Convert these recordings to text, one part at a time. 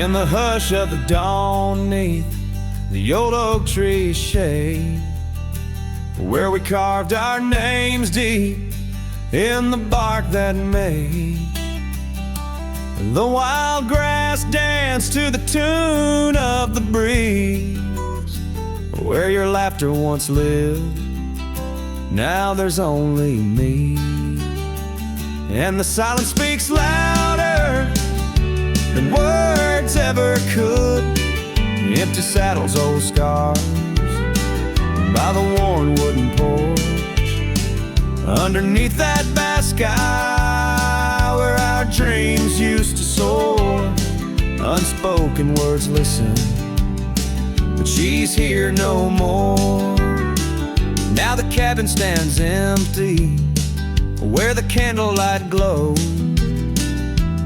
In the hush of the dawn, neath the old oak tree's shade, where we carved our names deep in the bark that made the wild grass dance to the tune of the breeze. Where your laughter once lived, now there's only me. And the silence speaks louder than words ever could. Empty saddles, old scars by the worn wooden porch, underneath that vast sky where our dreams used to soar. Unspoken words listen, but she's here no more. Now the cabin stands empty where the candlelight glows.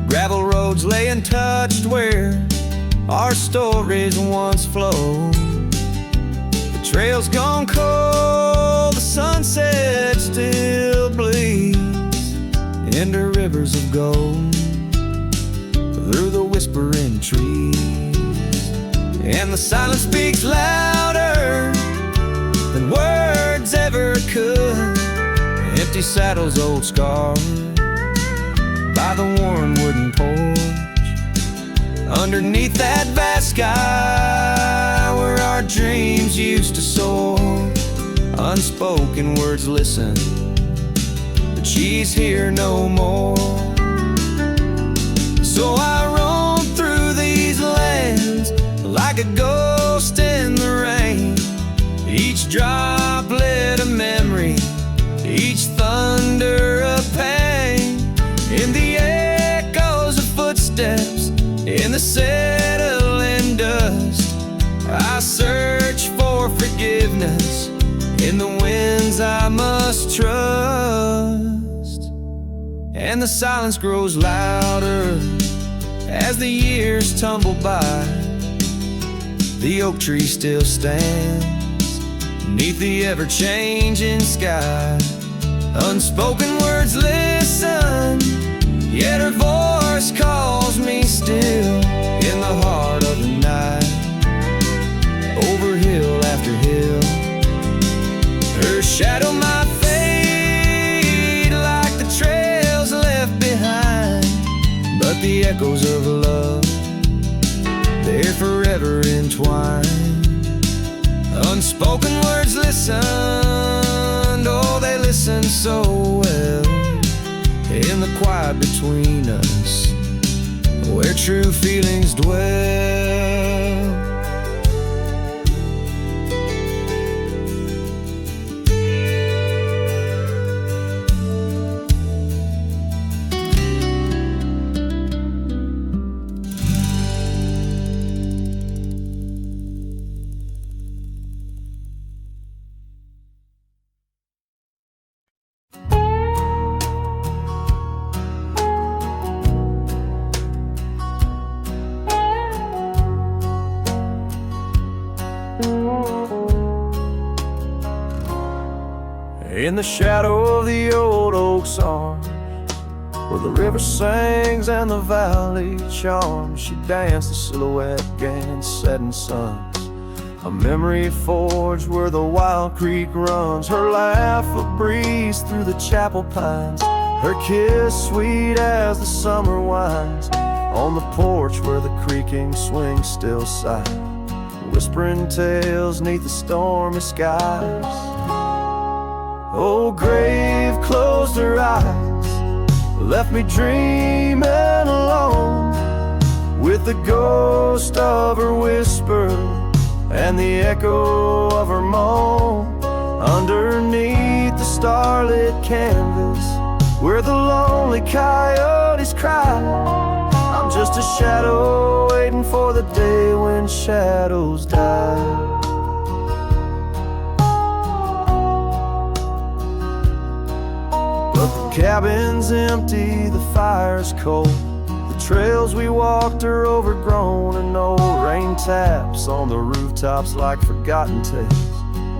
Gravel roads lay untouched where our stories once flowed. The trail's gone cold, the sunset still bleeds into rivers of gold through the whispering trees. And the silence speaks louder than words ever could. Empty saddles, old scars by the worn wooden porch, underneath that vast sky where our dreams used to soar. Unspoken words listen, but she's here no more. So I roam through these lands like a ghost in the rain, each droplet a memory, each thunder a pain. In the echoes of footsteps, in the settling dust, I search for forgiveness in the winds I must trust. And the silence grows louder as the years tumble by. The oak tree still stands neath the ever-changing sky. Unspoken words listen, yet her voice calls me still in the heart of the night. Over hill after hill, her shadow might fade like the trails left behind, but the echoes of love, they're forever entwined. Unspoken words listen, oh, they listen so well in the quiet between us, where true feelings dwell. In the shadow of the old oak's arms, where the river sings and the valley charms, she danced a silhouette against setting suns. A memory forged where the wild creek runs, her laugh a breeze through the chapel pines, her kiss sweet as the summer winds, on the porch where the creaking swings still sigh, whispering tales neath the stormy skies. Oh, grave closed her eyes, left me dreaming alone, with the ghost of her whisper and the echo of her moan. Underneath the starlit canvas, where the lonely coyotes cry, I'm just a shadow waiting for the day when shadows die. But the cabin's empty, the fire's cold, the trails we walked are overgrown, and old rain taps on the rooftops like forgotten tales,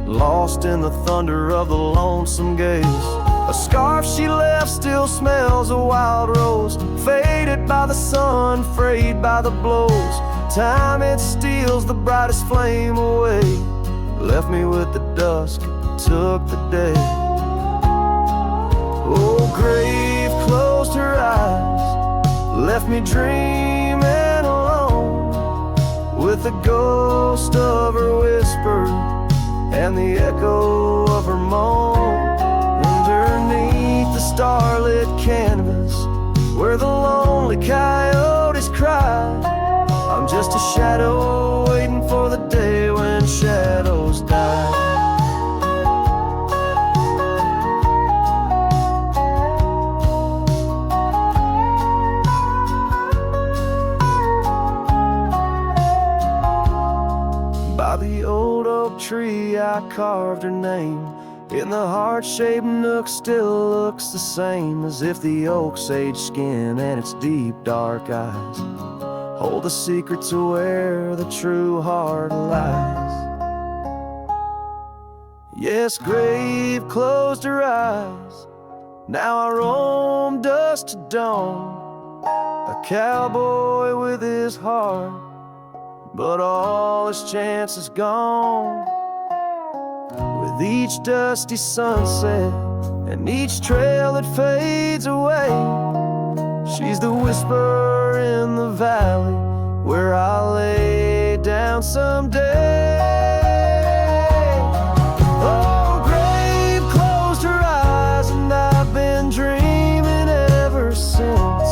lost in the thunder of the lonesome gaze. A scarf she left still smells a wild rose, faded by the sun, frayed by the blows. time it steals the brightest flame away. Left me with the dusk, took the day. Oh, grave closed her eyes, left me dreaming alone, with the ghost of her whisper and the echo of her moan. Underneath the starlit canvas, where the lonely coyotes cry, I'm just a shadow waiting for the day when shadows die. By the old oak tree I carved her name, in the heart-shaped nook still looks the same, as if the oak's aged skin and its deep dark eyes hold a secret to where the true heart lies. Yes, grave closed her eyes, now I roam dusk to dawn, a cowboy with his heart, but all his chance is gone. With each dusty sunset and each trail that fades away, she's the whisper in the valley where I'll lay down someday. Oh, grave closed her eyes, and I've been dreaming ever since,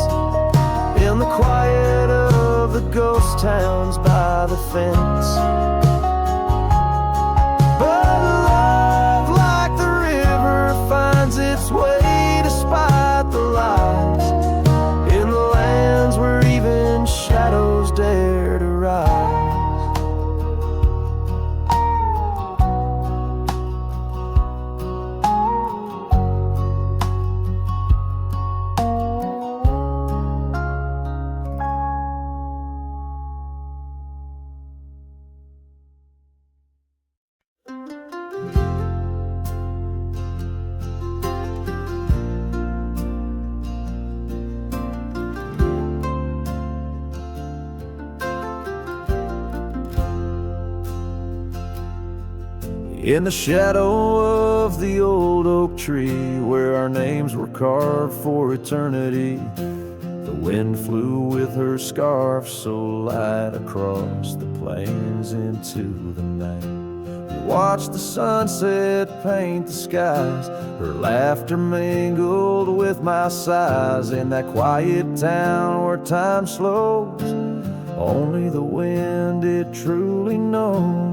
in the quiet of the ghost towns by the fence. But love, like the river, finds its way despite the lies, in the lands where even shadows dare to rise. In the shadow of the old oak tree, where our names were carved for eternity, the wind flew with her scarf so light across the plains into the night. We watched the sunset paint the skies, her laughter mingled with my sighs, in that quiet town where time slows, only the wind it truly knows.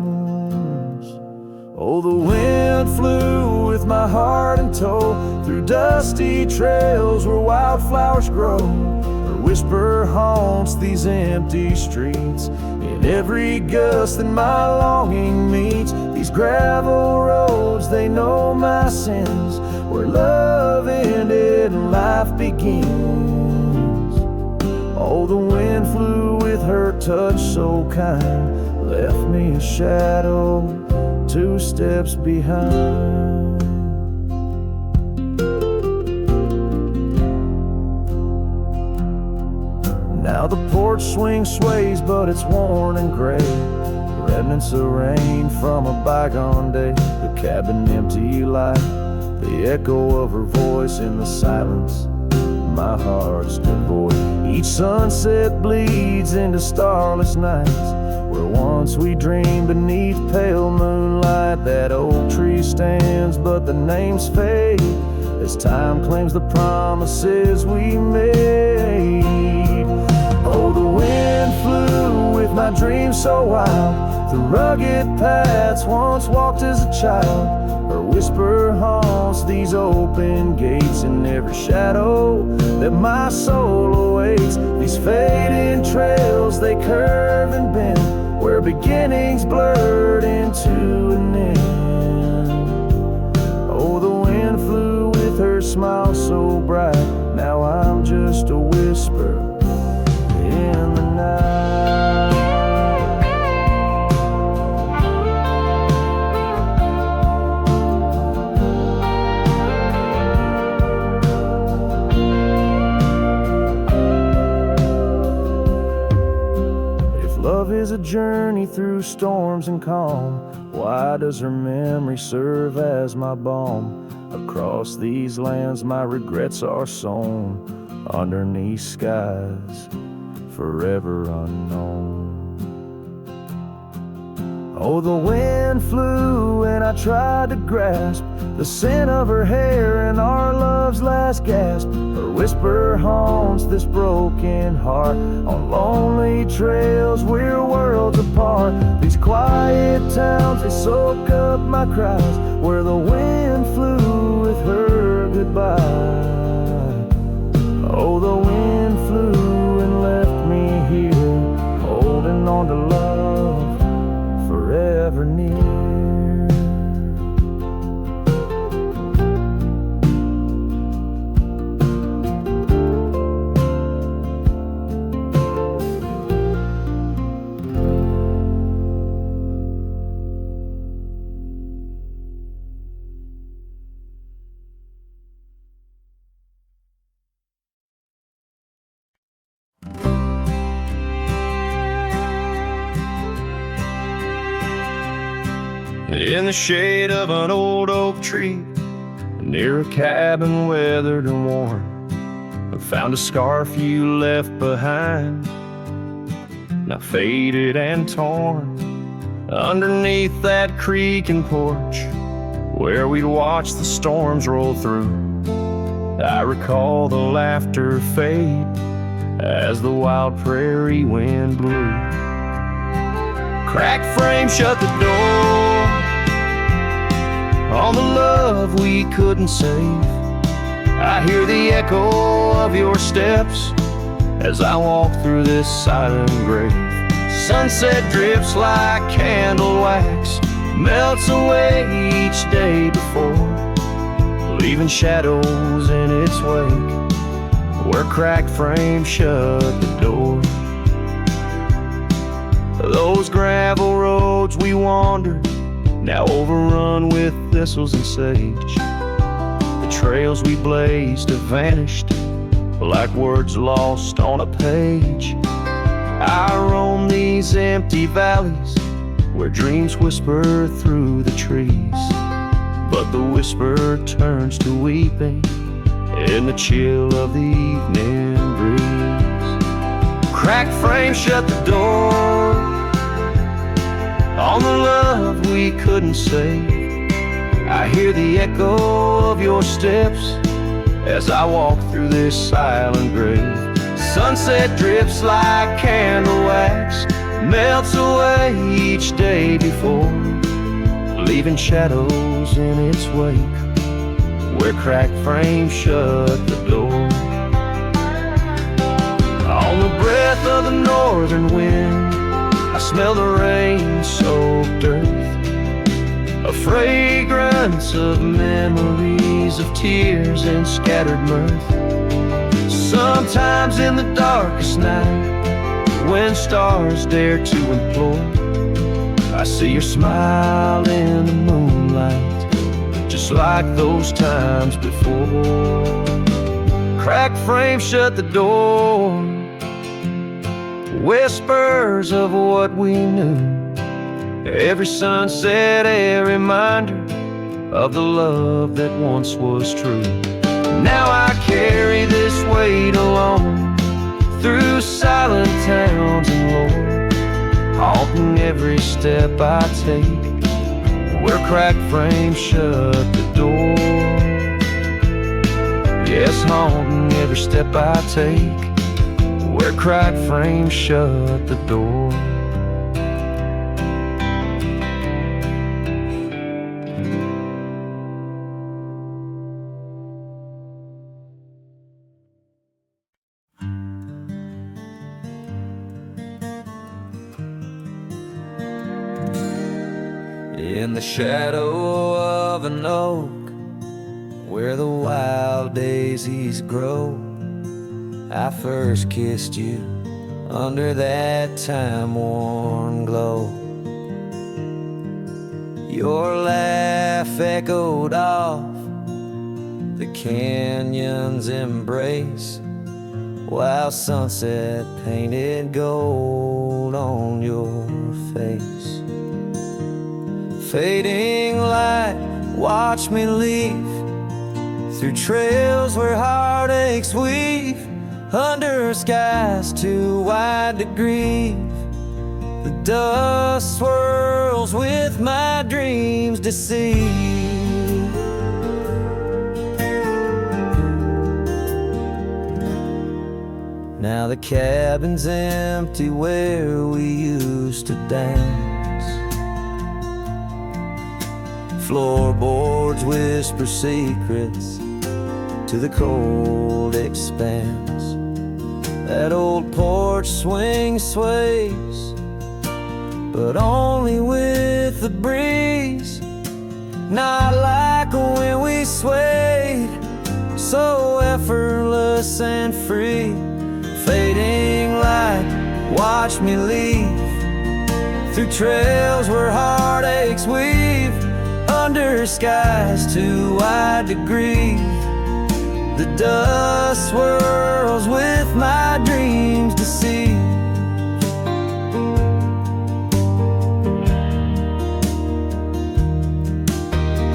Oh, the wind flew with my heart in tow, through dusty trails where wildflowers grow. Her whisper haunts these empty streets, in every gust that my longing meets. These gravel roads, they know my sins, where love ended and life begins. Oh, the wind flew with her touch so kind, left me a shadow 2 steps behind. Now the porch swing sways, but it's worn and gray, remnants of rain from a bygone day. The cabin empty like the echo of her voice in the silence, my heart's devoid. Each sunset bleeds into starless nights, where once we dreamed beneath pale moonlight. That old tree stands, but the names fade as time claims the promises we made. Oh, the wind flew with my dreams so wild, through rugged paths once walked as a child. Her whisper haunts these open gates, in every shadow that my soul awaits. These fading trails, they curve and bend, where beginnings blurred into an end. Oh, the wind flew with her smile so bright, now I'm just a whisper in the night. If love storms and calm? Why does her memory serve as my balm? Across these lands my regrets are sown, underneath skies forever unknown. Oh, the wind flew and I tried to grasp the scent of her hair and our love's last gasp. Her whisper haunts this broken heart. On lonely trails we're worlds apart. These quiet towns, they soak up my cries, where the wind flew with her goodbye. Oh, the wind flew and left me here, holding on to love forever near. In the shade of an old oak tree, near a cabin weathered and worn, I found a scarf you left behind, now faded and torn. Underneath that creaking porch, where we'd watch the storms roll through, I recall the laughter fade as the wild prairie wind blew. Cracked frame shut the door on the love we couldn't save. I hear the echo of your steps as I walk through this silent grave. Sunset drips like candle wax, melts away each day before, leaving shadows in its wake, where cracked frames shut the door. Those gravel roads we wandered, now overrun with thistles and sage. The trails we blazed have vanished, like words lost on a page. I roam these empty valleys, where dreams whisper through the trees, but the whisper turns to weeping in the chill of the evening breeze. Cracked frame shut the door on the love we couldn't save. I hear the echo of your steps as I walk through this silent grave. Sunset drips like candle wax, melts away each day before, leaving shadows in its wake, where cracked frames shut the door. On the breath of the northern wind, I smell the rain-soaked earth, a fragrance of memories of tears and scattered mirth. Sometimes in the darkest night, when stars dare to implore, I see your smile in the moonlight, just like those times before. Cracked frame shut the door, whispers of what we knew. Every sunset a reminder of the love that once was true. Now I carry this weight alone through silent towns and lore, haunting every step I take, where cracked frames shut the door. Yes, haunting every step I take, where cracked frames shut the door. In the shadow of an oak, where the wild daisies grow, I first kissed you under that time-worn glow. Your laugh echoed off the canyon's embrace, while sunset painted gold on your face. Fading light, watch me leave through trails where heartaches weave, under skies too wide to grieve. The dust swirls with my dreams deceived. Now the cabin's empty where we used to dance. Floorboards whisper secrets to the cold expanse. That old porch swing sways, but only with the breeze. Not like when we swayed, so effortless and free. Fading light, watch me leave through trails where heartaches weave, under skies too wide to grieve. The dust swirls with my dreams deceived.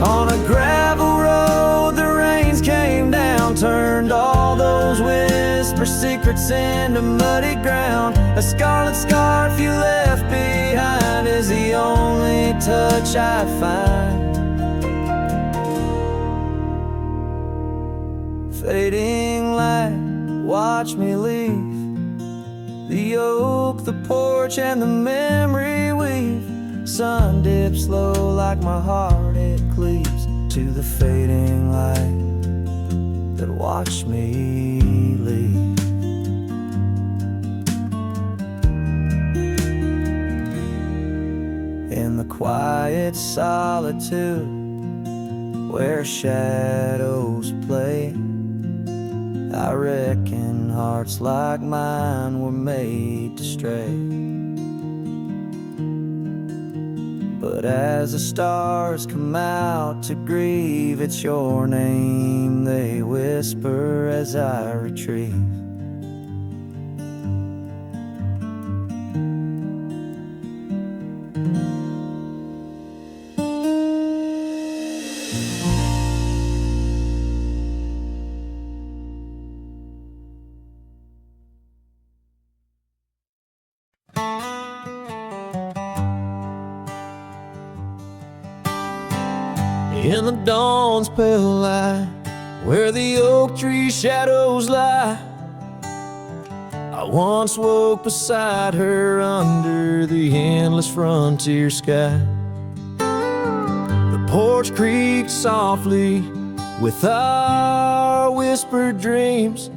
On a gravel road, the rains came down, turned all those whisper secrets into muddy ground. A scarlet scarf you left behind is the only touch I find. Fading light, watch me leave the oak, the porch, and the memory weave. Sun dips low like my heart, it cleaves to the fading light that watched me leave. In the quiet solitude where shadows play, I reckon hearts like mine were made to stray. But as the stars come out to grieve, it's your name they whisper as I retrieve. In the dawn's pale light, where the oak tree shadows lie, I once woke beside her under the endless frontier sky. The porch creaked softly with our whispered dreams.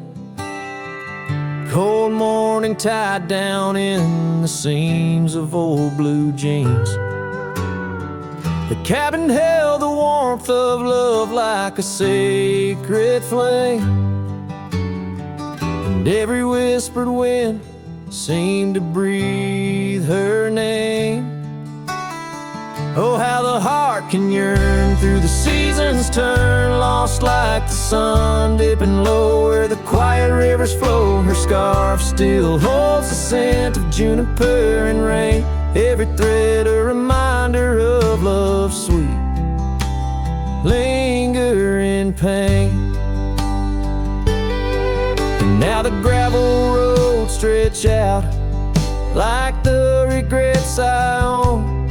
Cold morning tied down in the seams of old blue jeans. The cabin held the warmth of love like a sacred flame, and every whispered wind seemed to breathe her name. Oh, how the heart can yearn through the seasons turn, lost like the sun dipping low where the quiet rivers flow. Her scarf still holds the scent of juniper and rain, every thread a reminder of love's sweet lingering pain. And now the gravel roads stretch out like the regrets I own.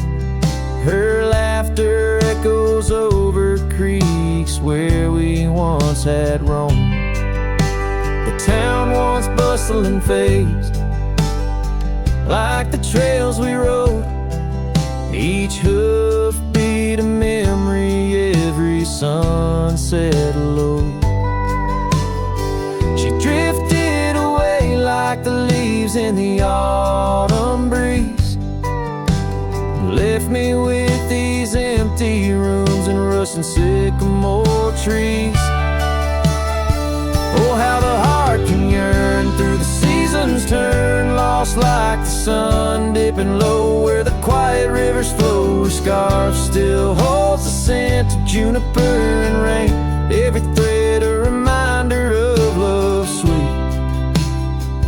Her laughter echoes over creeks where we once had roamed. The town once bustling fades like the trails we rode, each hoof beat a memory, every sunset low. She drifted away like the leaves in the autumn breeze, left me with these empty rooms and rusting sycamore trees. Oh, how the heart can yearn through the seasons turn, lost like the sun dipping low where the quiet rivers flow. Her scarf still holds the scent of juniper and rain, every thread a reminder of love's sweet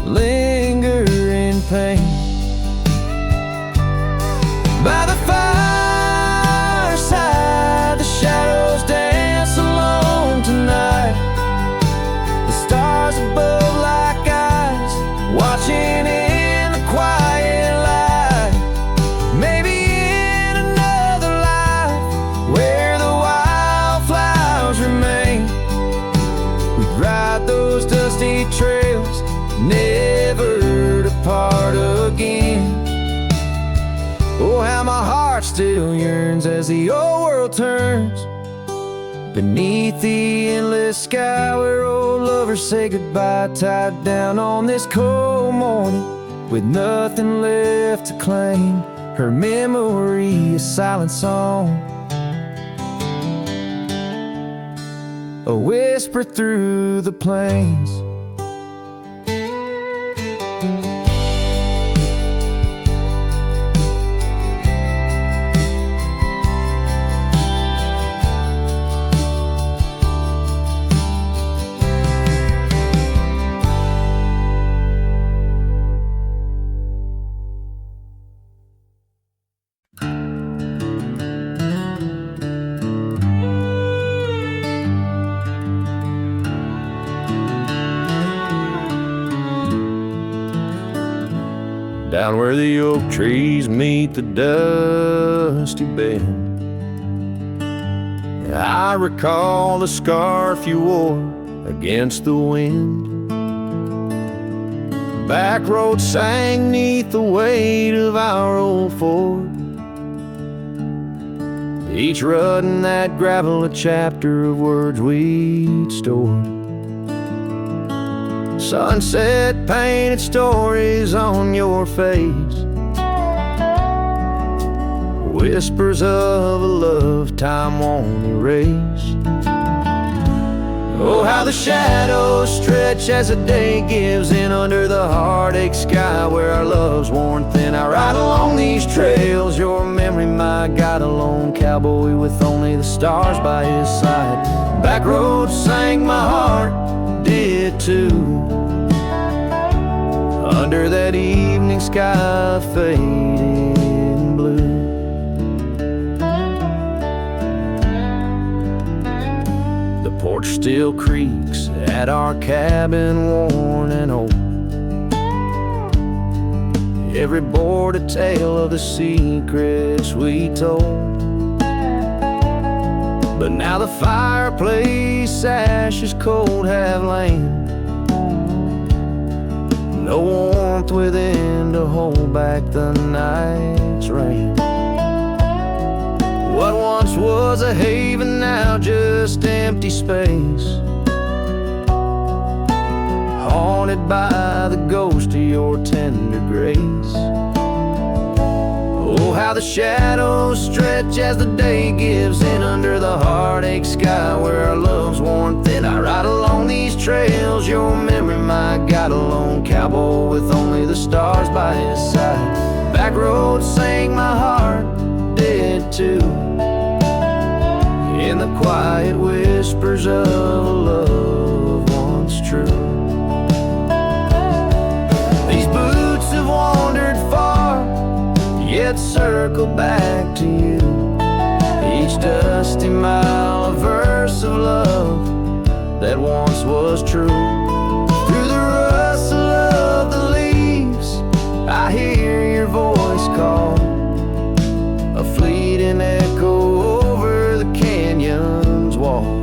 lingering pain. By the fire still yearns as the old world turns beneath the endless sky where old lovers say goodbye, tied down on this cold morning with nothing left to claim. Her memory, a silent song, a whisper through the plains. Down where the oak trees meet the dusty bend, I recall the scarf you wore against the wind. Back road sang 'neath the weight of our old Ford, each rut in that gravel a chapter of words we'd stored. Sunset painted stories on your face, whispers of a love time won't erase. Oh, how the shadows stretch as the day gives in under the heartache sky where our love's worn thin. I ride along these trails, your memory my guide, a lone cowboy with only the stars by his side. Back roads sang my heart, did too, under that evening sky fading blue. The porch still creaks at our cabin, worn and old, every board a tale of the secrets we told. But now the fireplace ashes cold have lain, no warmth within to hold back the night's rain. What once was a haven now just empty space, haunted by the ghost of your tender grace. Oh, how the shadows stretch as the day gives in under the heartache sky where our love's worn thin. I ride along these trails, your memory my guide, a lone cowboy with only the stars by his side. Back roads sang my heart, did too, in the quiet whispers of a love once true. These boots have wandered far, yet circle back to you. Each dusty mile a verse of love that once was true. Through the rustle of the leaves I hear your voice call, a fleeting echo over the canyon's wall.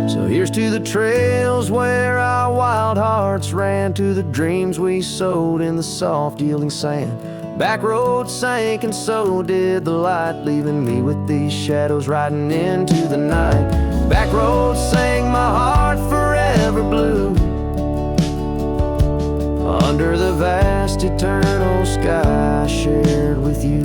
So here's to the trails where our wild hearts ran, to the dreams we sowed in the soft yielding sand. Back roads sank and so did the light, leaving me with these shadows riding into the night. Back roads sang my heart forever blue, under the vast eternal sky I shared with you.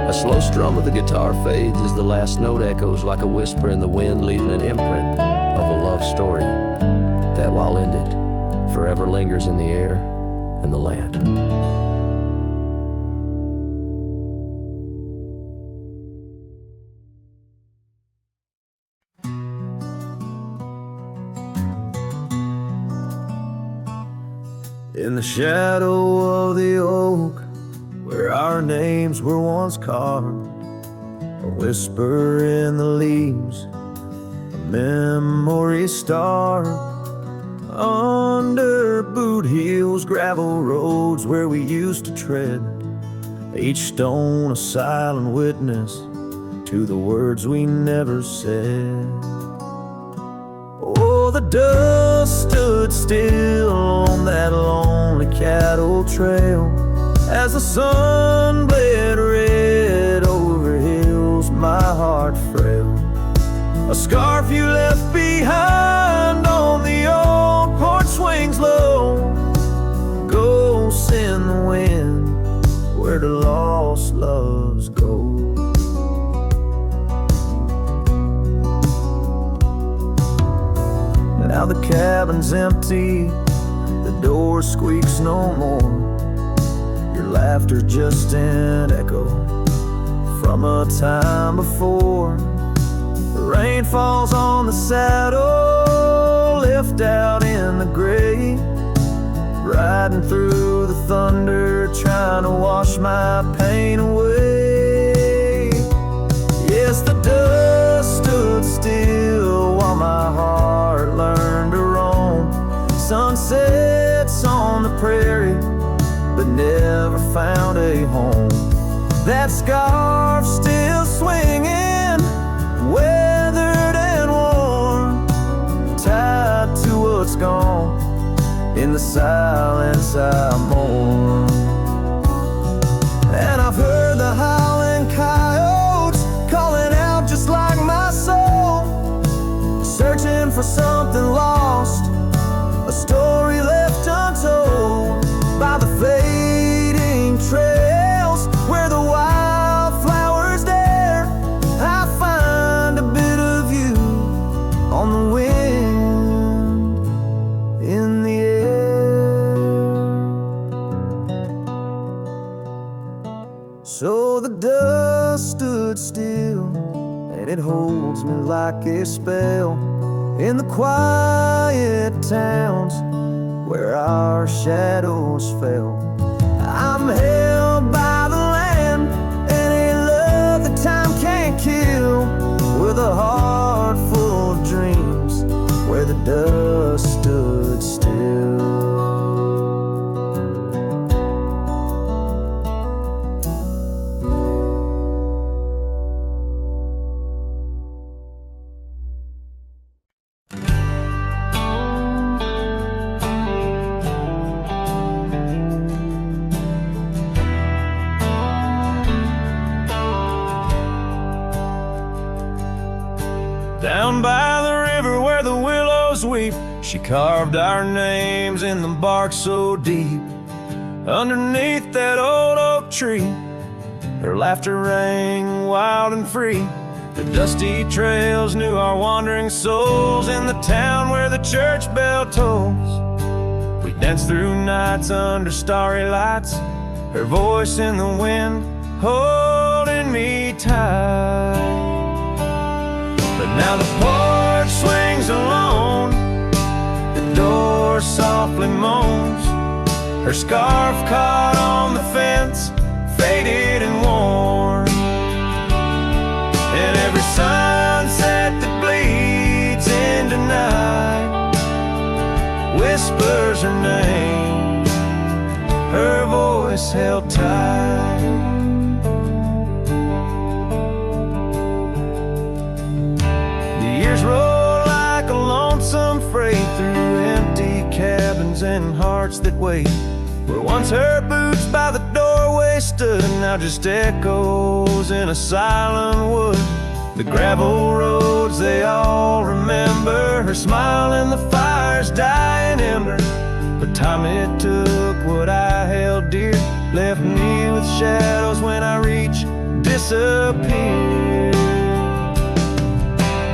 A slow strum of the guitar fades as the last note echoes like a whisper in the wind, leaving an imprint of a love story that, while ended, forever lingers in the air and the land. In the shadow of the oak, where our names were once carved, a whisper in the leaves, a memory star. Under boot heels, gravel roads where we used to tread, each stone a silent witness to the words we never said. Oh, the dust stood still on that lonely cattle trail as the sun bled red over hills my heart frail. A scarf you left behind on the old porch swings low, ghosts in the wind where the lost loves go. Now the cabin's empty, the door squeaks no more. Your laughter just an echo from a time before. The rain falls on the saddle, left out in the gray, riding through the thunder, trying to wash my pain away. Yes, the dust stood still while my heart learned to roam. Sunsets on the prairie, but never found a home. That scarf still swinging, weathered and worn, tied to what's gone. In the silence I mourn. And I've heard the howling coyotes calling out just like my soul, searching for something lost, a story left untold by the fading trails where the wildflowers dare. I find a bit of you on the wind, in the air. So the dust stood still, and it holds me like a spell in the quiet towns where our shadows fell. I'm held by the land and a love that time can't kill, with a heart full of dreams where the dust stood still. Down by the river where the willows weep, she carved our names in the bark so deep. Underneath that old oak tree, her laughter rang wild and free. The dusty trails knew our wandering souls in the town where the church bell tolls. We danced through nights under starry lights, her voice in the wind holding me tight. But now the porch swings alone, the door softly moans, her scarf caught on the fence, faded and worn. And every sunset that bleeds into night whispers her name, her voice held tight. Roll like a lonesome freight through empty cabins and hearts that wait, where once her boots by the doorway stood, now just echoes in a silent wood. The gravel roads they all remember, her smile in the fire's dying ember. But time it took what I held dear, left me with shadows when I reach disappear.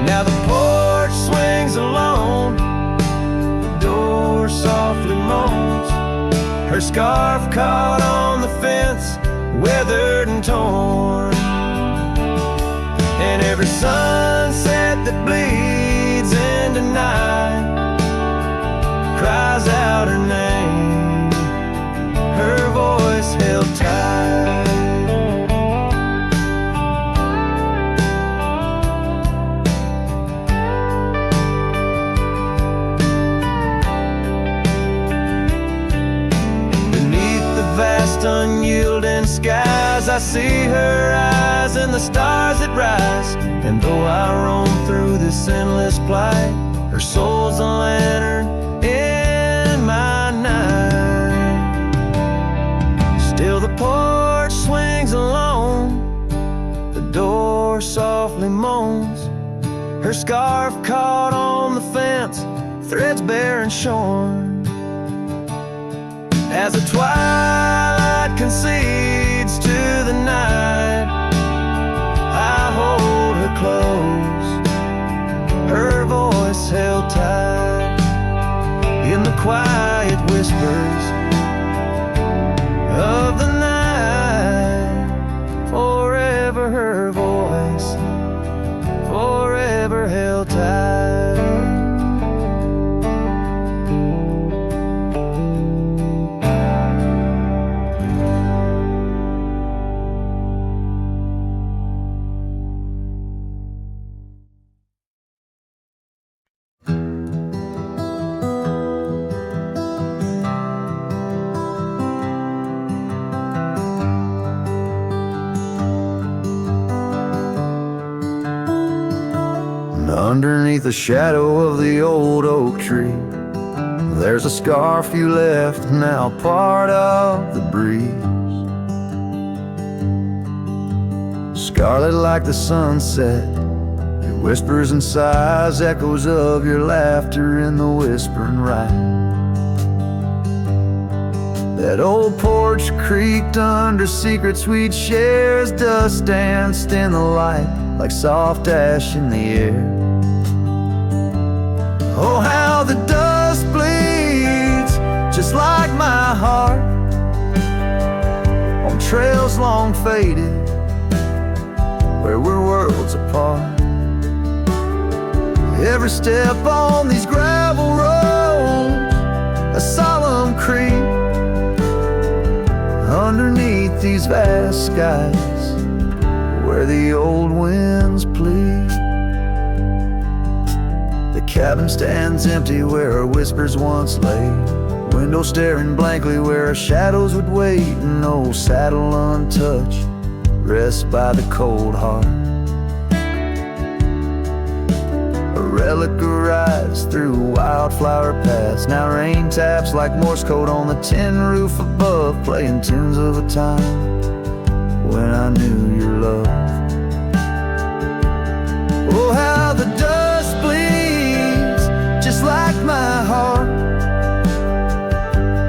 Now the porch swings alone, the door softly moans, her scarf caught on the fence, weathered and torn. And every sunset that bleeds into night cries out her name, her voice held tight. Vast unyielding skies, I see her eyes and the stars that rise. And though I roam through this endless plight, her Her soul's a lantern in my night. Still the porch swings alone, the door softly moans. Her scarf caught on the fence, threads bare and shorn. As the twilight concedes to the night, I hold her close, her voice held tight in the quiet whispers of the night. Forever her voice, forever held tight. Underneath the shadow of the old oak tree, there's a scarf you left, now part of the breeze. Scarlet like the sunset, it whispers and sighs, echoes of your laughter in the whispering rhyme. That old porch creaked under secrets we'd share as dust danced in the light like soft ash in the air. Oh, how the dust bleeds, just like my heart, on trails long faded, where we're worlds apart. Every step on these gravel roads, a solemn creep, underneath these vast skies, where the old winds plead. The cabin stands empty where our whispers once lay, window staring blankly where our shadows would wait. An old saddle untouched rests by the cold heart. A relic arrives through wildflower paths. Now rain taps like Morse code on the tin roof above, playing tunes of a time when I knew your love. Oh, how the dust bleeds, just like my heart,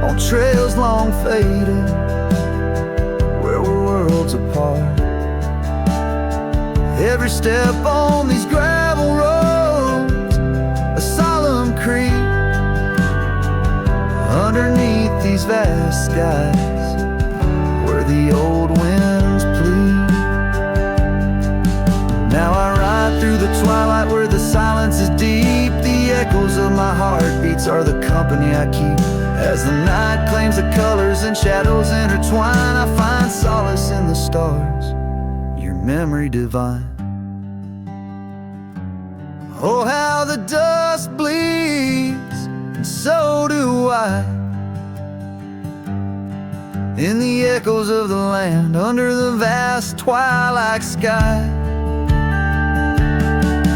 on trails long faded, where we're worlds apart. Every step on these gravel roads, a solemn creep, underneath these vast skies, where the old winds plead. Now I ride through the twilight where the silence is deep. The echoes of my heartbeats are the company I keep. As the night claims the colors and shadows intertwine, I find solace in the stars, your memory divine. Oh, how the dust bleeds, and so do I, in the echoes of the land, under the vast twilight sky.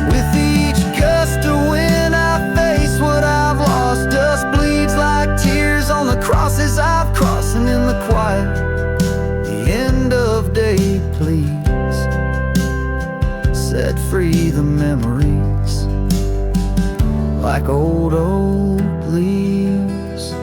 With each gust of wind I face what I've lost. Dust bleeds like tears on the crosses I've crossed. And in the quiet, the end of day please set free the memories like old leaves.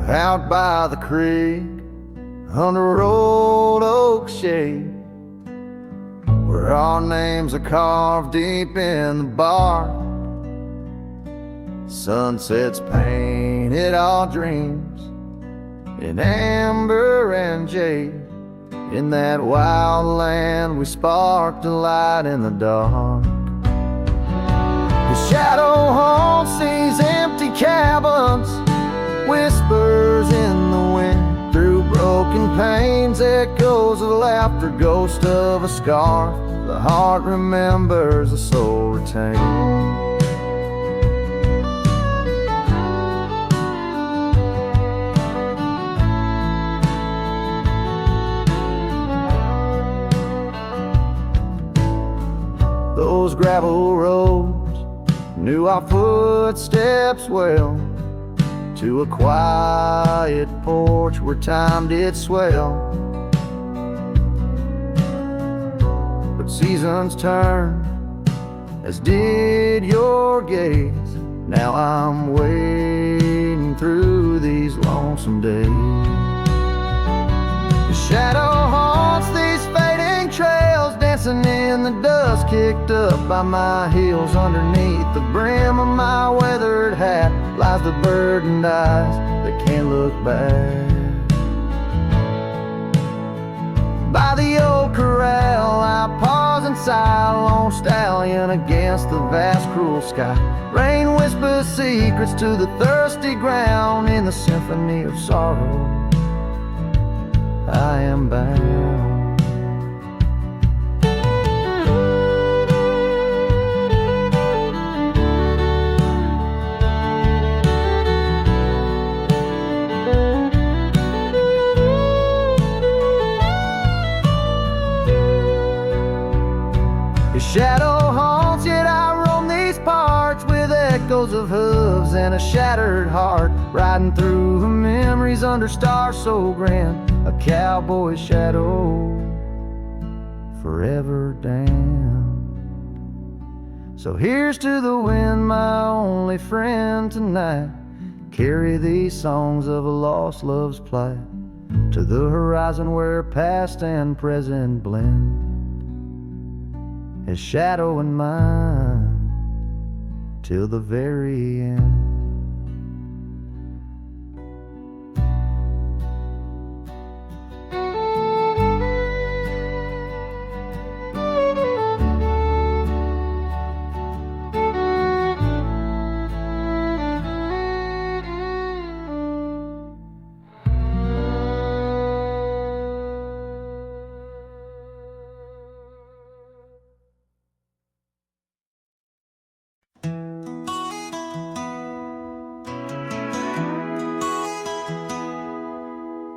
Out by the creek, under old oak shade, where our names are carved deep in the bark. Sunsets painted our dreams in amber and jade. In that wild land we sparked a light in the dark. shadow haunts these empty cabins, whispers in the wind. Through broken panes, echoes of laughter, ghost of a scar. The heart remembers, the soul retains. Those gravel roads knew our footsteps well, to a quiet porch where time did swell. But seasons turn, as did your gaze. Now I'm wading through these lonesome days. The shadow haunts these fading trails, dancing in the dust kicked up by my heels. Underneath the brim of my weathered hat lies the burdened eyes that can't look back. By the old corral I pause and sigh, a lone stallion against the vast cruel sky. Rain whispers secrets to the thirsty ground. In the symphony of sorrow I am bound. Shadow haunts, yet I roam these parts with echoes of hooves and a shattered heart, riding through the memories under stars so grand. A cowboy shadow forever damned. So here's to the wind, my only friend tonight. Carry these songs of a lost love's plight to the horizon where past and present blend. His shadow and mine till the very end.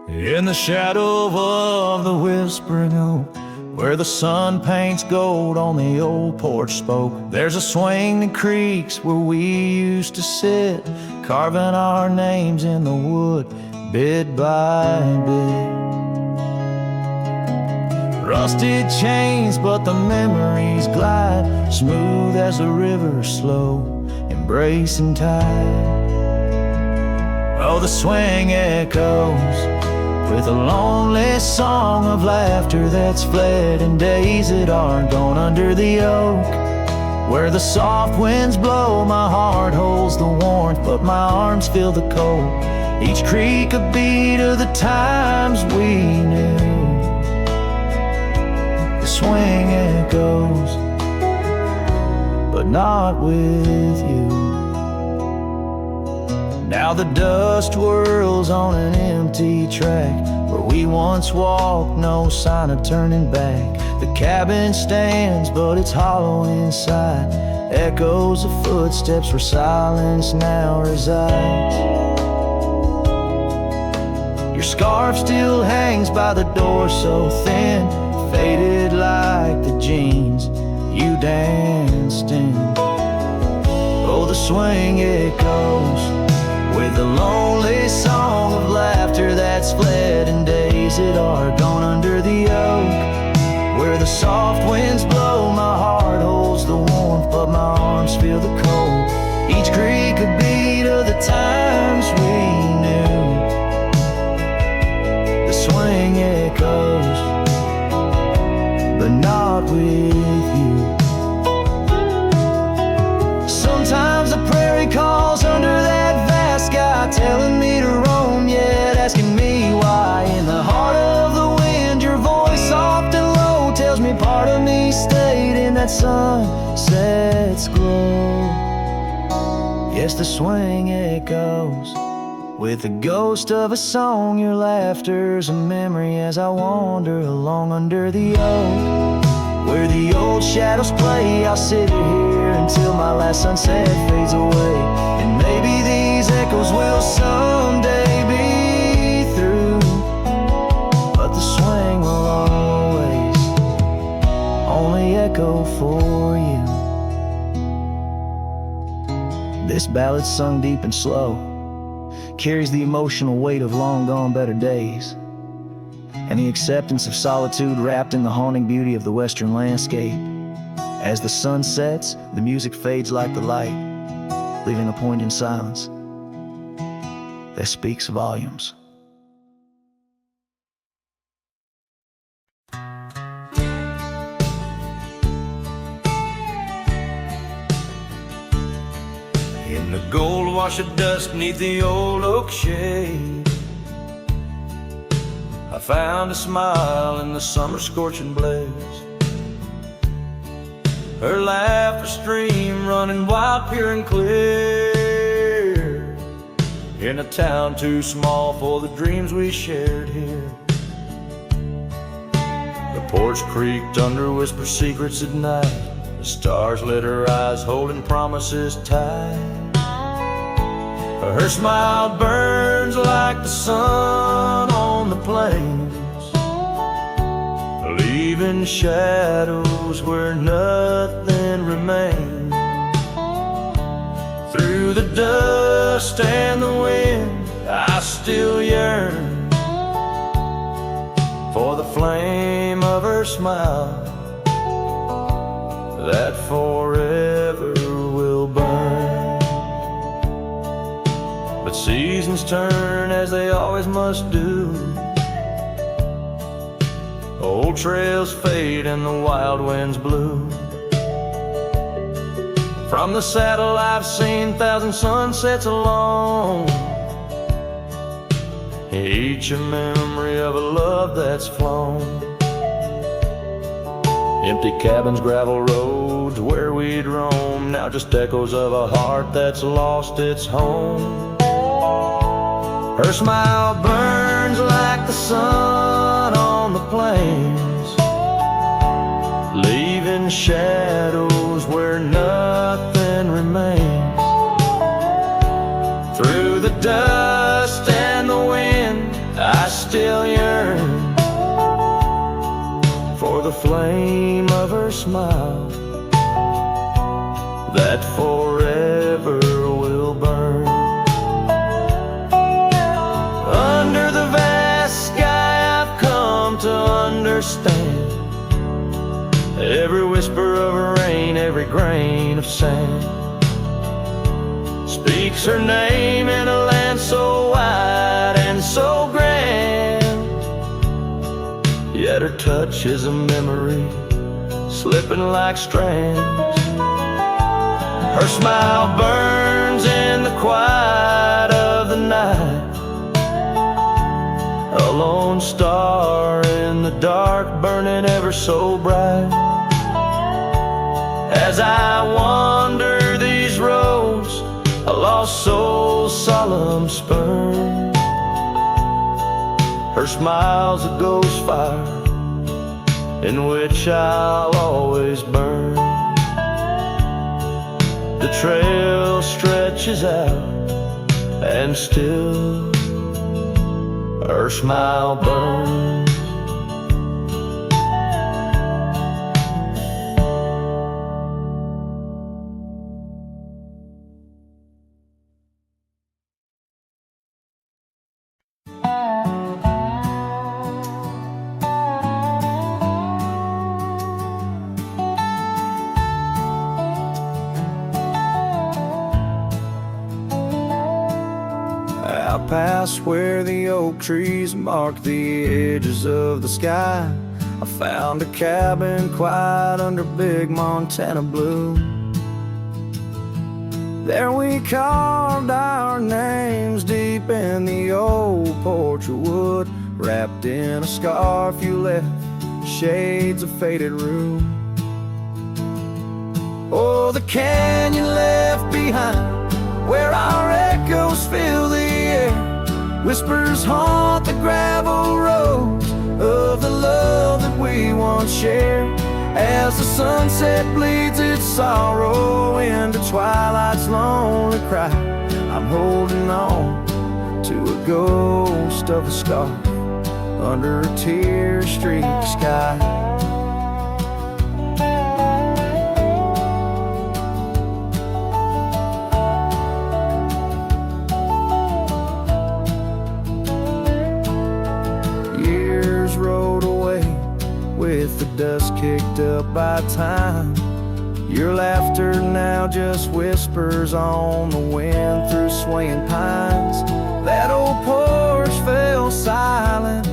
In the shadow of the whispering oak, where the sun paints gold on the old porch spoke, there's a swing that creaks where we used to sit, carving our names in the wood, bit by bit. Rusted chains, but the memories glide, smooth as the river, slow, embracing tide. Oh, the swing echoes with a lonely song of laughter that's fled, and days that aren't gone under the oak, where the soft winds blow. My heart holds the warmth, but my arms feel the cold. Each creak a beat of the times we knew. The swing echoes, but not with you. Now the dust whirls on an empty track, where we once walked, no sign of turning back. The cabin stands, but it's hollow inside, echoes of footsteps where silence now resides. Your scarf still hangs by the door so thin, faded like the jeans you danced in. Oh, the swing echoes with a lonely song of laughter that's fled, and days that are gone under the oak, where the soft winds blow. My heart holds the warmth, but my arms feel the cold. Each creak a beat of the times we knew. The swing echoes, but not with you. Sometimes the prairie calls under that sky, telling me to roam, yet asking me why. In the heart of the wind, your voice soft and low tells me part of me stayed in that sunset's glow. Yes, the swing echoes with the ghost of a song. Your laughter's a memory as I wander along under the oak. Where the old shadows play, I'll sit here until my last sunset fades away. And maybe these echoes will someday be through, but the swing will always only echo for you. This ballad's sung deep and slow, carries the emotional weight of long gone better days, and the acceptance of solitude wrapped in the haunting beauty of the western landscape. As the sun sets, the music fades like the light, leaving a poignant silence that speaks volumes. In the gold wash of dust neath the old oak shade, I found a smile in the summer scorching blaze. Her laugh a stream running wild, pure and clear, in a town too small for the dreams we shared here. The porch creaked under whispered secrets at night. The stars lit her eyes, holding promises tight. Her smile burns like the sun on the plains, leaving shadows where nothing remains. Through the dust and the wind, I still yearn for the flame of her smile that forever will burn. But seasons turn as they always must do. Old trails fade and the wild winds blow. From the saddle I've seen 1,000 sunsets alone, each a memory of a love that's flown. Empty cabins, gravel roads where we'd roam, now just echoes of a heart that's lost its home. Her smile burns like the sun on the plains, leaving shadows where nothing remains. Through the dust and the wind, I still yearn for the flame of her smile that forever will burn. Under the vast sky I've come to understand every whisper of rain, every grain of sand speaks her name in a land so wide and so grand. Yet her touch is a memory slipping like strands. Her smile burns in the quiet of the night, a lone star in the dark burning ever so bright. As I wander these roads, a lost soul's solemn spurn, her smile's a ghost fire in which I'll always burn. The trail stretches out and still her smile burns. Out past where the oak trees mark the edges of the sky, I found a cabin quiet under big Montana blue. There we carved our names deep in the old porch of wood, wrapped in a scarf you left, shades of faded room. Oh, the canyon left behind Whispers haunt the gravel roads of the love that we once shared. As the sunset bleeds its sorrow into twilight's lonely cry, I'm holding on to a ghost of a scarf under a tear-streaked sky. Years rode away with the dust kicked up by time. Your laughter now just whispers on the wind through swaying pines. That old porch fell silent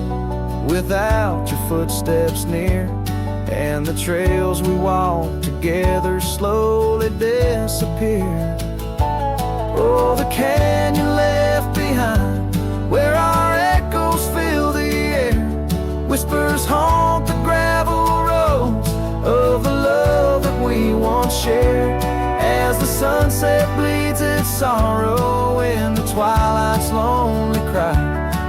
without your footsteps near, and the trails we walked together slowly disappeared. Oh, the canyon left behind, where our echoes fill the air. Whispers haunt the gravel roads of the love that we once shared. As the sunset bleeds its sorrow in the twilight's lonely cry,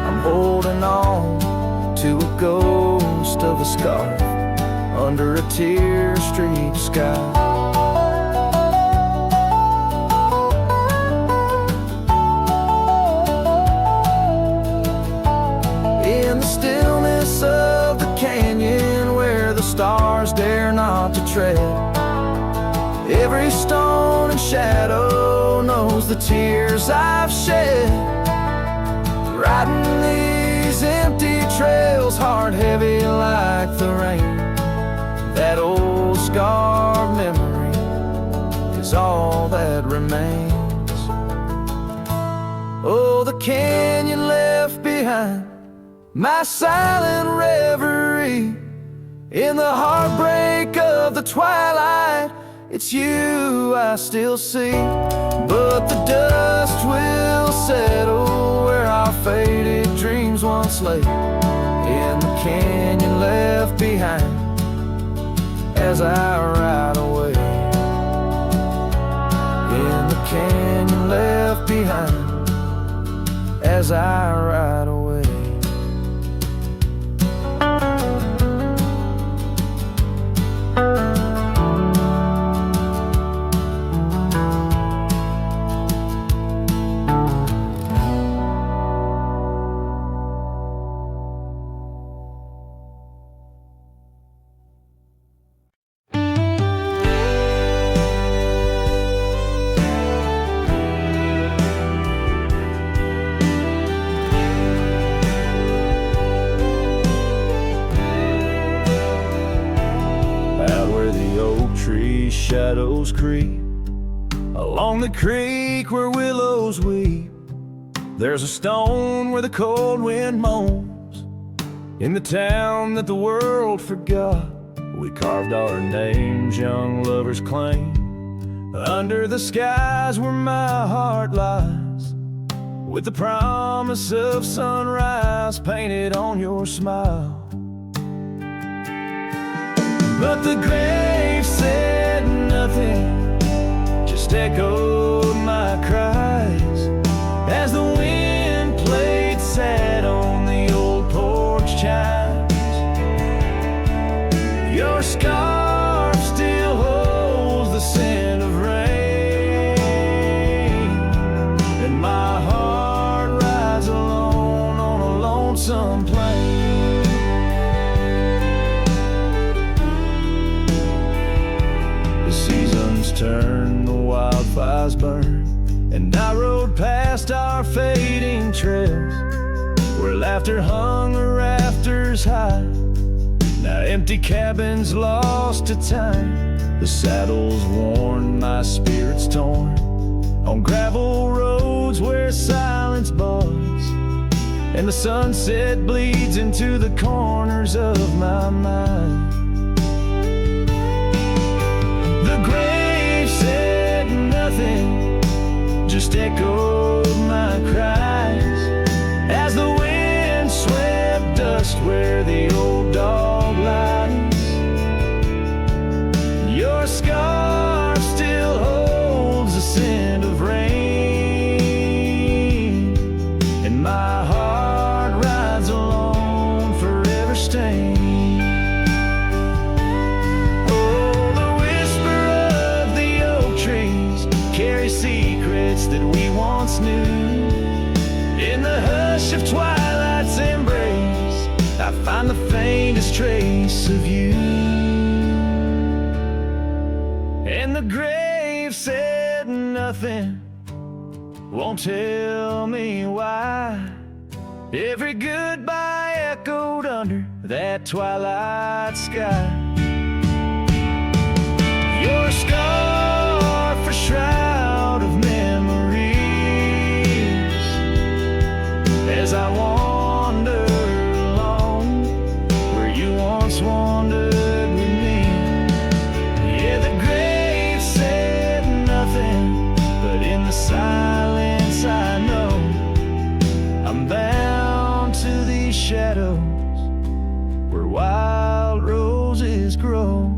I'm holding on to a ghost of a scarf under a tear-streaked sky. In the stillness of the canyon where the stars dare not to tread, every stone and shadow knows the tears I've shed. Riding these empty trails, heart heavy like the rain, that old scarred memory is all that remains. Oh, the canyon left behind, my silent reverie in the heartbreak of the twilight. It's you I still see, but the dust will settle where our faded dreams once lay, in the canyon left behind as I ride away. In the canyon left behind as I ride away. Shadows creep along the creek where willows weep. There's a stone where the cold wind moans. In the town that the world forgot, we carved our names, young lovers claim. Under the skies where my heart lies, with the promise of sunrise painted on your smile. But the grave said nothing, just echoed my cries as the wind played sad on the old porch chimes. Your scarf still holds the scent of rain, and my heart rides alone on a lonesome plain. Turn, the wildfires burn, and I rode past our fading trails where laughter hung the rafters high. Now empty cabins lost to time, the saddle's worn, my spirit's torn, on gravel roads where silence buds, and the sunset bleeds into the corners of my mind. The grave said nothing, just echoed my cries as the wind swept dust where the old dog lies. Your scarf still holds the scent of rain, and my heart snooze. In the hush of twilight's embrace, I find the faintest trace of you. And the grave said nothing, won't tell me why. Every goodbye echoed under that twilight sky. Your scarf, a shroud of memories, as I wander along where you once wandered with me. Yeah, the grave said nothing, but in the silence I know I'm bound to these shadows where wild roses grow.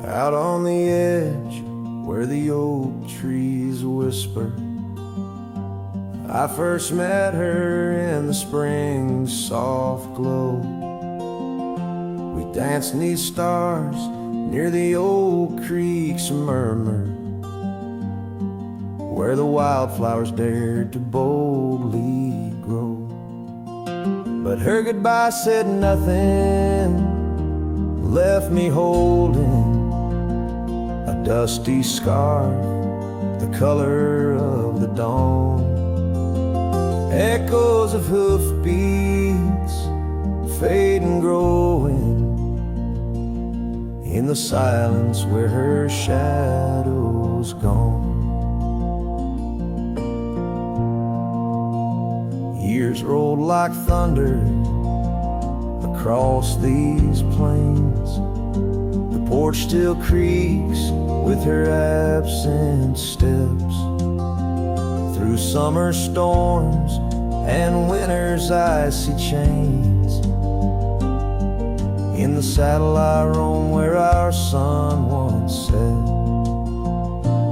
Out on the edge where the oak trees whisper, I first met her in the spring's soft glow. We danced 'neath stars near the old creek's murmur, where the wildflowers dared to boldly grow. But her goodbye said nothing, left me holding a dusty scarf, the color of the dawn. Echoes of hoofbeats fade and growing in the silence where her shadow's gone. Years rolled like thunder across these plains. The porch still creaks with her absent steps. Through summer storms and winter's icy chains, in the saddle I roam where our sun once set.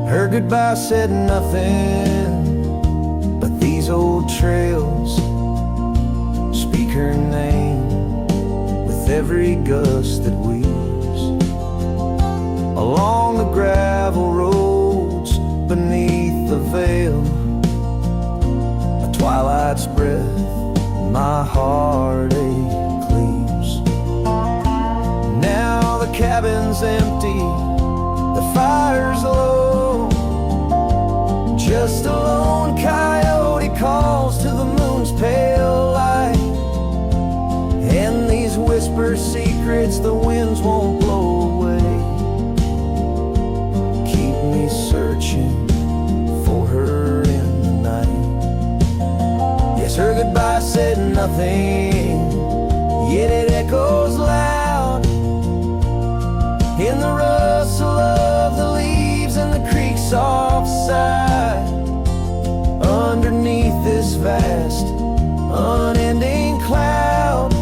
Her goodbye said nothing, but these old trails speak her name with every gust that weaves along the gravel roads beneath the veil. A twilight's breath my heartache cleaves. Now the cabin's empty, the fire's low, just a lone coyote calls to the moon's pale light. And these whisper secrets the winds won't blow away, keep me searching for her in the night. Yes, her goodbye said nothing, yet it echoes loud in the rustle of the leaves and the creek's soft side. Underneath this vast, unending cloud,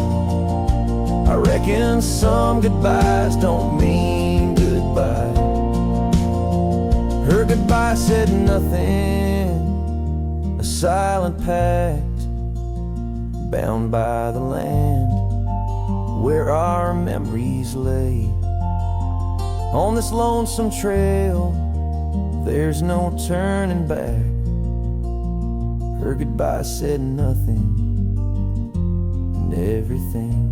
I reckon some goodbyes don't mean goodbye. Her goodbye said nothing, a silent pact bound by the land where our memories lay. On this lonesome trail, there's no turning back. Her goodbye said nothing, and everything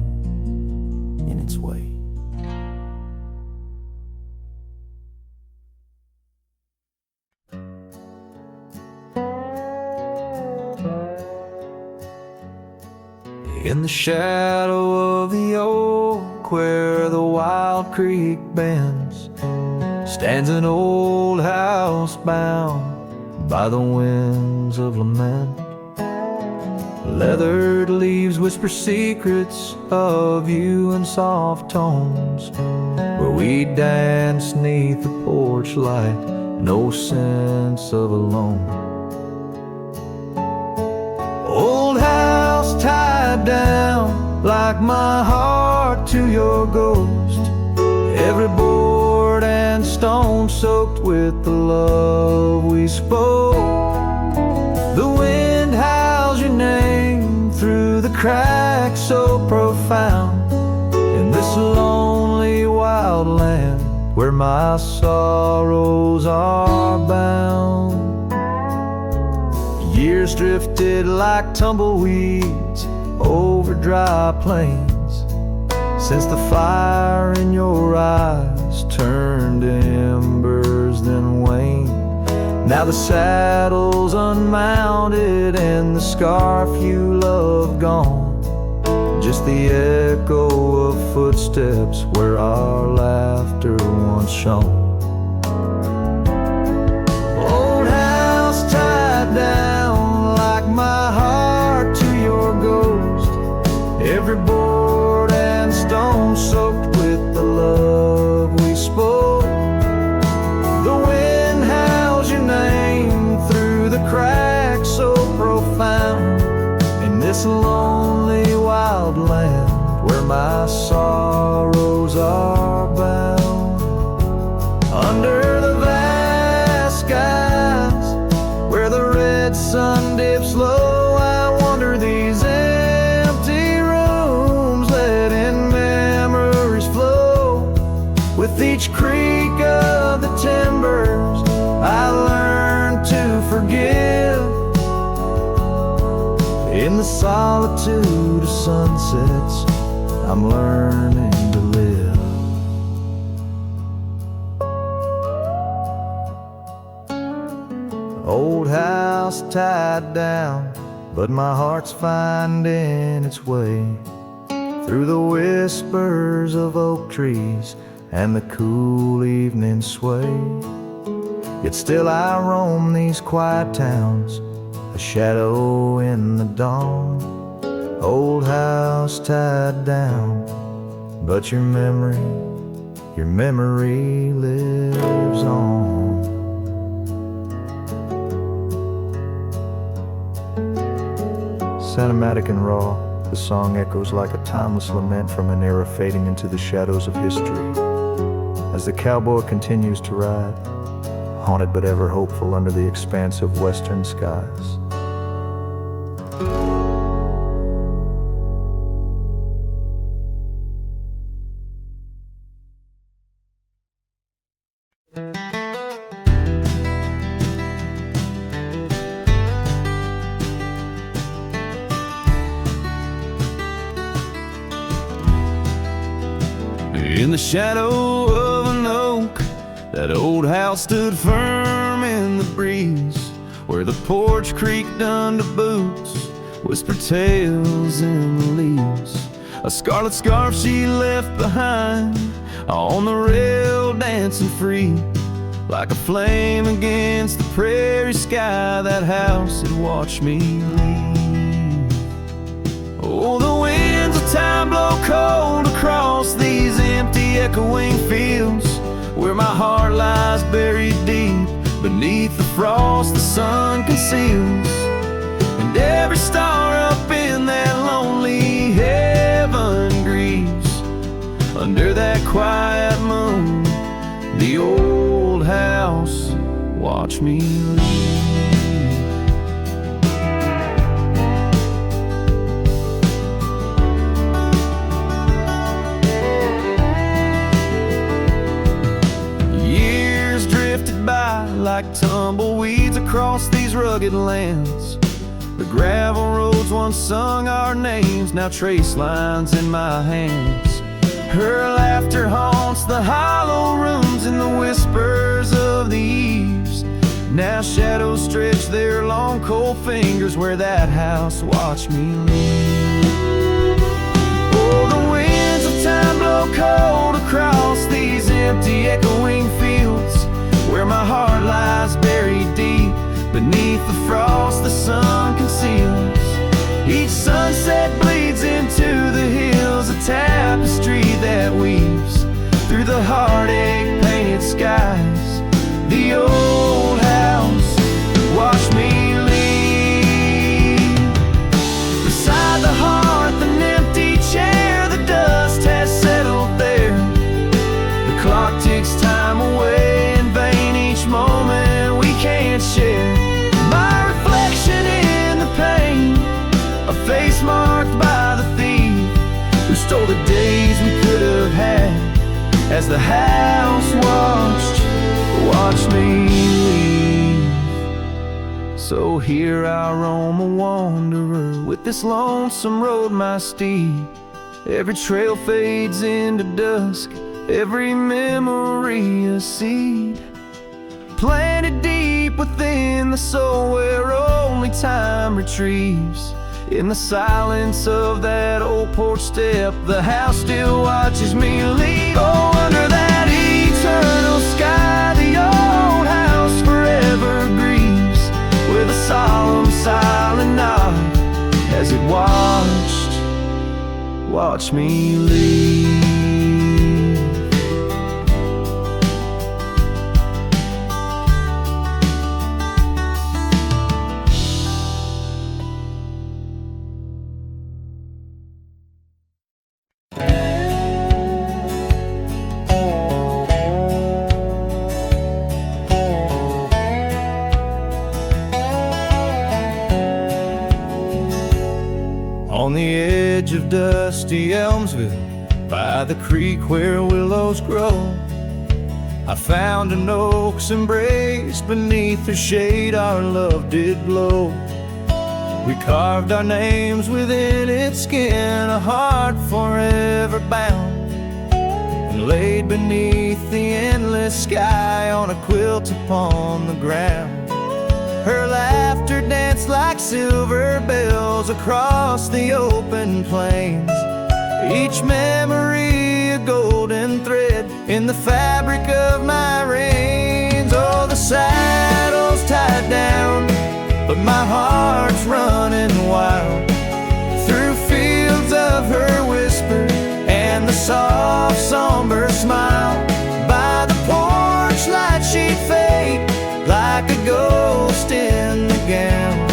in its way. In the shadow of the oak where the wild creek bends, stands an old house bound by the winds of lament. Leathered leaves whisper secrets of you in soft tones, where we dance 'neath the porch light no sense of alone. Old house tied down like my heart to your ghost. Every board and stone soaked with the love we spoke. The wind howls your name through the cracks so profound. In this lonely wild land where my sorrows are bound. Years drifted like tumbleweeds over dry plains, since the fire in your eyes turned to embers then waned. Now the saddle's unmounted and the scarf you love gone, just the echo of footsteps where our laughter once shone. Old house tied down like my heart to your ghost. Every board and stone soaked with the love we spoke. The wind howls your name through the cracks so profound. In this lonely wild land where my sorrows are bound. Under the vast skies where the red sun dips low, I wander these empty rooms, letting memories flow. With each creak of the timbers, I learn to forgive. In the solitude of sunsets, I'm learning to live. Old house tied down, but my heart's finding its way through the whispers of oak trees and the cool evening sway. Yet still I roam these quiet towns, a shadow in the dawn. Old house tied down, but your memory lives on. Cinematic and raw, the song echoes like a timeless lament from an era fading into the shadows of history. As the cowboy continues to ride, haunted but ever hopeful under the expanse of western skies. In the shadow of an oak, that old house stood firm in the breeze, where the porch creaked under boots, whispered tales in the leaves. A scarlet scarf she left behind, on the rail dancing free, like a flame against the prairie sky. That house had watched me leave. Oh, the winds of time blow cold across these empty echoing fields, where my heart lies buried deep beneath the frost the sun conceals. And every star up in that lonely heaven grieves under that quiet moon. The old house watched me leave. Like tumbleweeds across these rugged lands, the gravel roads once sung our names, now trace lines in my hands. Her laughter haunts the hollow rooms and the whispers of the eaves. Now shadows stretch their long cold fingers where that house watched me leave. Oh, the winds of time blow cold across these empty echoing fields, where my heart lies buried deep beneath the frost the sun conceals. Each sunset bleeds into the hills, a tapestry that weaves through the heartache painted skies. The old the house watched me leave. So here I roam a wanderer, with this lonesome road my steed. Every trail fades into dusk, every memory a seed, planted deep within the soul where only time retrieves. In the silence of that old porch step, the house still watches me leave. Oh, under that eternal sky, the old house forever grieves, with a solemn silent nod as it watched me leave. On the edge of dusty Elmsville, by the creek where willows grow, I found an oak's embrace. Beneath her shade our love did glow. We carved our names within its skin, a heart forever bound, and laid beneath the endless sky on a quilt upon the ground. Her laughter danced like silver bells across the open plains, each memory a golden thread in the fabric of my reins. Oh, the saddle's tied down, but my heart's running wild, through fields of her whisper and the soft somber smile. By the porch light she'd fade like a ghost in the gown.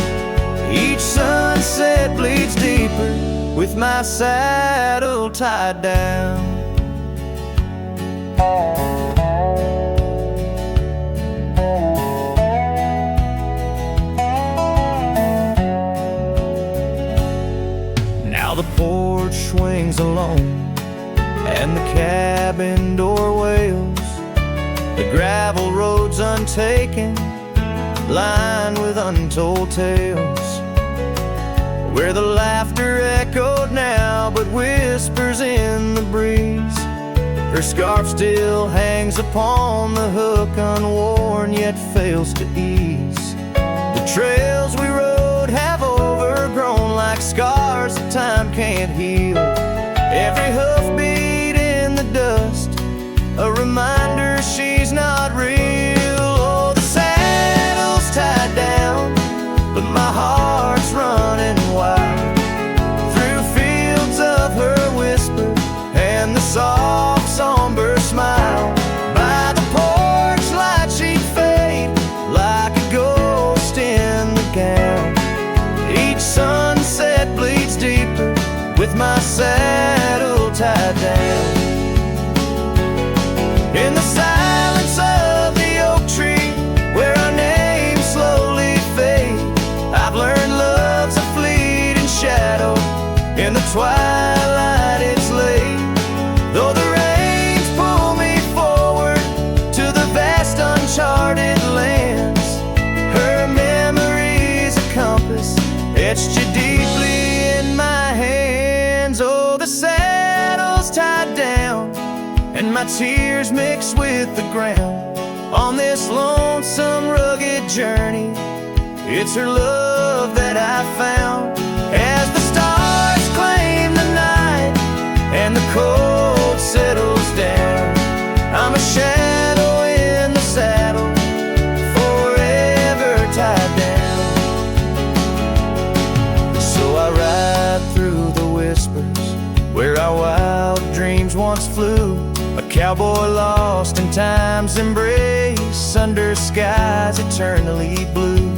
Each sunset bleeds deeper with my saddle tied down. Now the porch swings alone, and the cabin door wails. The gravel road's untaken, lined with untold tales, where the laughter echoed now but whispers in the breeze. Her scarf still hangs upon the hook, unworn yet fails to ease. The trails we rode have overgrown like scars that time can't heal. Every hoofbeat in the dust, a reminder she's not real. Oh, the saddle's tied down, but my heart's running wild, through fields of her whisper and the soft somber smile. By the porch light she'd fade like a ghost in the gown. Each sunset bleeds deeper with my saddle tied down. In the silence of the oak tree, where our names slowly fade, I've learned love's a fleeting shadow. In the twilight it's late, though the rains pull me forward to the vast uncharted lands. Her memory's a compass etched you deeply in my hands. Oh, the saddle's tied down, and my tears mix with the ground on this lonesome, rugged journey. It's her love that I found. As the stars claim the night and the cold settles down, I'm a shadow in the saddle, forever tied down. So I ride through the whispers where our wild dreams once flew, a cowboy lost in time's embrace under skies eternally blue.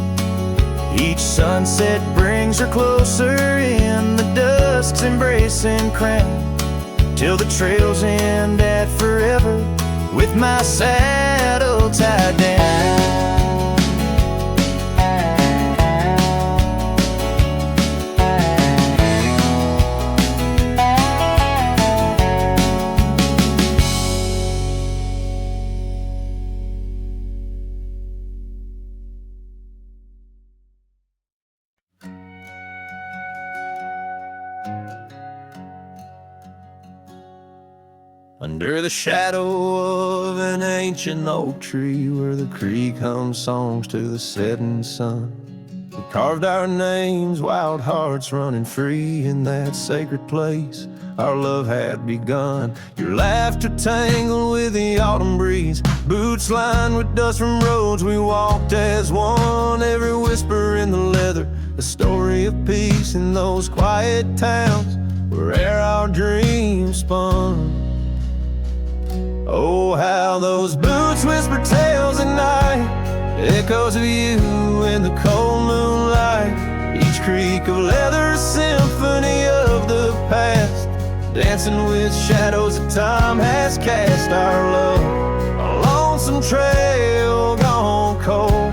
Each sunset brings her closer in the dusk's embracing crown, till the trails end at forever with my saddle tied down. Under the shadow of an ancient oak tree, where the creek hums songs to the setting sun, we carved our names, wild hearts running free. In that sacred place our love had begun. Your laughter tangled with the autumn breeze, boots lined with dust from roads we walked as one. Every whisper in the leather, a story of peace in those quiet towns where our dreams spun. Oh, how those boots whisper tales at night, echoes of you in the cold moonlight. Each creak of leather, a symphony of the past, dancing with shadows that time has cast. Our love, a lonesome trail gone cold.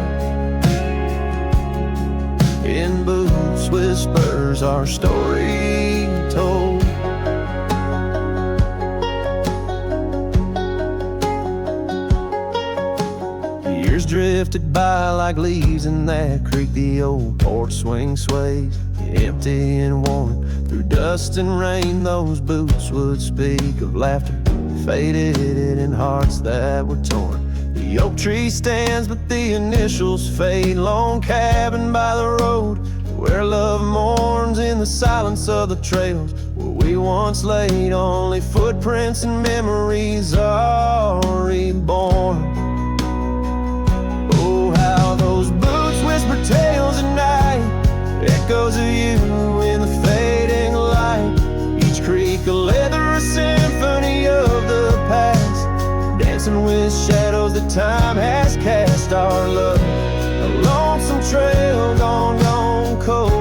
In boots whispers our story told. Years drifted by like leaves in that creek. The old porch swing sways, empty and worn. Through dust and rain those boots would speak of laughter faded in hearts that were torn. The oak tree stands but the initials fade. Lone cabin by the road where love mourns. In the silence of the trails where we once laid, only footprints and memories are reborn. Those boots whisper tales at night, echoes of you in the fading light. Each creak a leather, a symphony of the past, dancing with shadows that time has cast. Our love, a lonesome trail gone cold.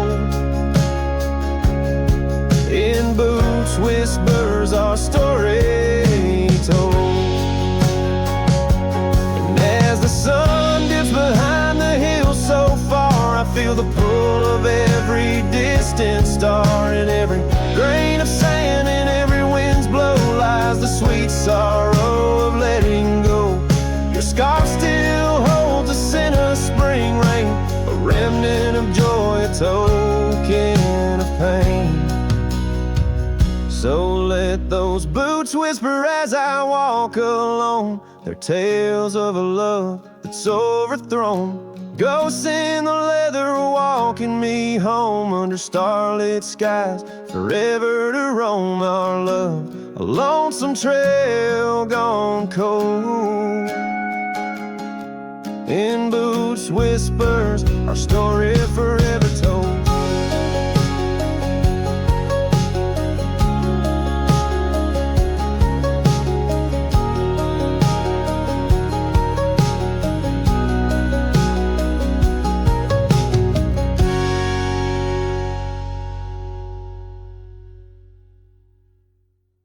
In boots whispers our story told. And as the sun dips behind the hills so far, I feel the pull of every distant star. In every grain of sand, in every wind's blow, lies the sweet sorrow of letting go. Your scarf still holds a scent of spring rain, a remnant of joy, a token of pain. So let those boots whisper as I walk alone, their tales of a love that's overthrown. Ghosts in the leather walking me home, under starlit skies forever to roam. Our love, a lonesome trail gone cold. In boots whispers our story forever